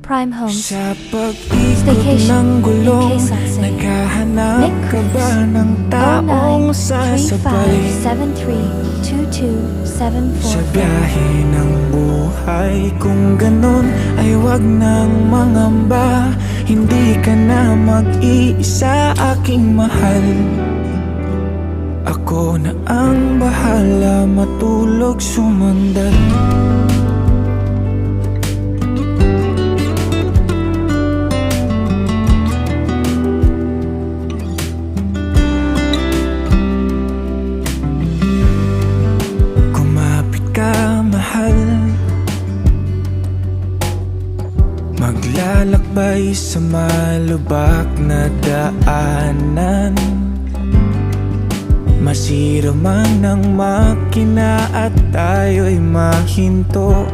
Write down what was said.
Prime Homes. Sa pag-ikot Staycation ng gulong, in Quezon City. naghahanap Nick ka Cruz, ba ng taong sasabay 0935732274. sa biyahe ng buhay? Kung ganon ay wag nang mangamba, hindi ka na mag-iisa, aking mahal. Ako na ang bahala, matulog, sumandal. Maglalakbay sa malubak na daanan, masira man ng makina at tayo'y mahinto.